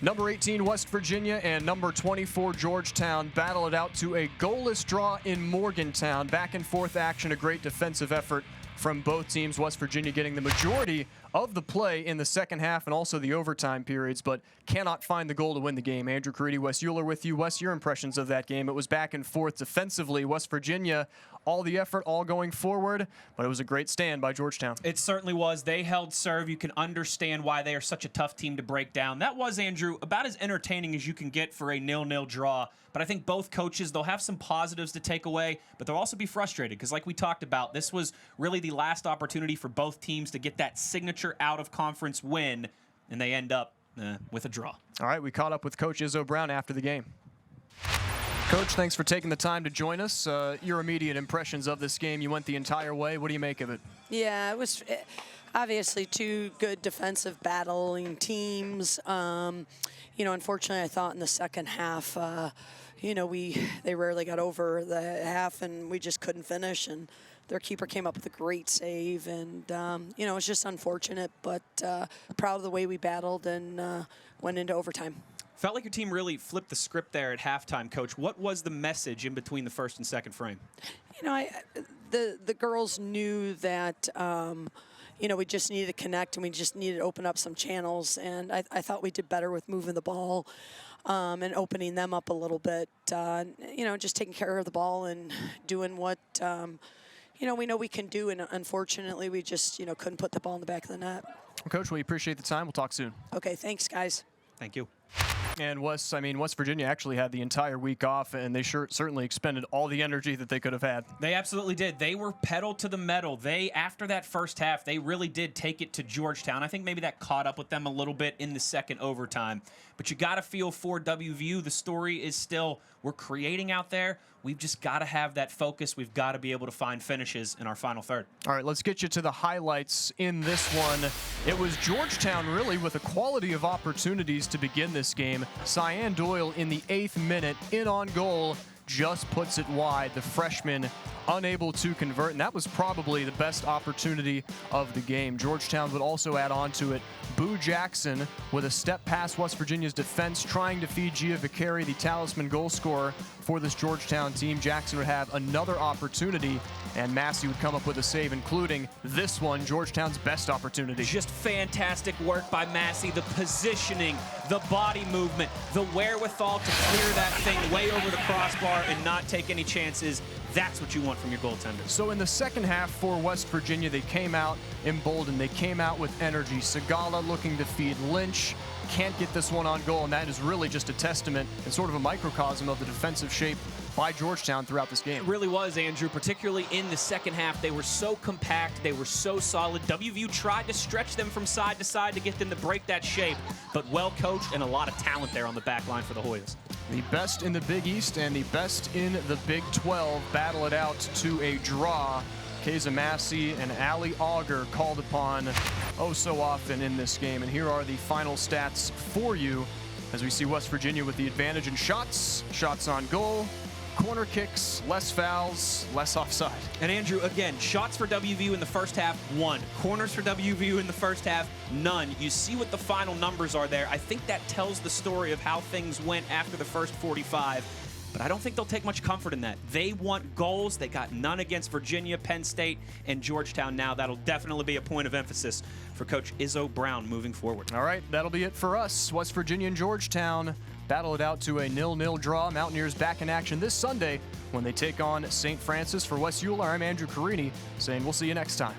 Number 18, West Virginia, and number 24, Georgetown battle it out to a goalless draw in Morgantown. Back and forth action, a great defensive effort from both teams. West Virginia getting the majority of the play in the second half and also the overtime periods, but cannot find the goal to win the game. Andrew Caridi, Wes Euler with you. Wes, your impressions of that game? It was back and forth defensively. West Virginia, all the effort, all going forward, but it was a great stand by Georgetown. It certainly was. They held serve. You can understand why they are such a tough team to break down. That was, Andrew, about as entertaining as you can get for a 0-0 draw. But I think both coaches, they'll have some positives to take away, but they'll also be frustrated because, like we talked about, this was really the last opportunity for both teams to get that signature out-of-conference win, and they end up with a draw. All right, we caught up with Coach Izzo Brown after the game. Coach, thanks for taking the time to join us. Your immediate impressions of this game, you went the entire way. What do you make of it? Yeah, it was obviously two good defensive battling teams. Unfortunately, I thought in the second half, they rarely got over the half, and we just couldn't finish. And their keeper came up with a great save, and it was just unfortunate, but proud of the way we battled and went into overtime. Felt like your team really flipped the script there at halftime, Coach. What was the message in between the first and second frame? The girls knew that we just needed to connect and we just needed to open up some channels, and I thought we did better with moving the ball and opening them up a little bit. Just taking care of the ball and doing what we know we can do, and unfortunately we just couldn't put the ball in the back of the net. Well, Coach, we appreciate the time. We'll talk soon. Okay, thanks, guys. Thank you. And West Virginia actually had the entire week off, and they certainly expended all the energy that they could have had. They absolutely did. They were pedal to the metal. After that first half, they really did take it to Georgetown. I think maybe that caught up with them a little bit in the second overtime. But you got to feel for WVU. The story is still, we're creating out there. We've just got to have that focus. We've got to be able to find finishes in our final third. All right, let's get you to the highlights in this one. It was Georgetown really with a quality of opportunities to begin this game. Cyan Doyle in the 8th minute, in on goal, just puts it wide. The freshman unable to convert, and that was probably the best opportunity of the game. Georgetown would also add on to it. Boo Jackson with a step past West Virginia's defense, trying to feed Gia Vicari, the talisman goal scorer for this Georgetown team. Jackson would have another opportunity, and Massey would come up with a save, including this one, Georgetown's best opportunity. Just fantastic work by Massey. The positioning, the body movement, the wherewithal to clear that thing way over the crossbar and not take any chances. That's what you want from your goaltender. So in the second half for West Virginia, they came out emboldened. They came out with energy. Segala looking to feed Lynch. Can't get this one on goal, and that is really just a testament and sort of a microcosm of the defensive shape by Georgetown throughout this game. It really was, Andrew, particularly in the second half. They were so compact. They were so solid. WVU tried to stretch them from side to side to get them to break that shape, but well coached and a lot of talent there on the back line for the Hoyas. The best in the Big East and the best in the Big 12 battle it out to a draw. Keza Massey and Allie Auger called upon oh so often in this game. And here are the final stats for you as we see West Virginia with the advantage in shots, shots on goal, corner kicks, less fouls, less offside. And Andrew, again, shots for WVU in the first half, 1. Corners for WVU in the first half, none. You see what the final numbers are there. I think that tells the story of how things went after the first 45. But I don't think they'll take much comfort in that. They want goals. They got none against Virginia, Penn State, and Georgetown now. That'll definitely be a point of emphasis for Coach Izzo Brown moving forward. All right, that'll be it for us. West Virginia and Georgetown battle it out to a 0-0 draw. Mountaineers back in action this Sunday when they take on St. Francis. For Wes Euler, I'm Andrew Carini saying we'll see you next time.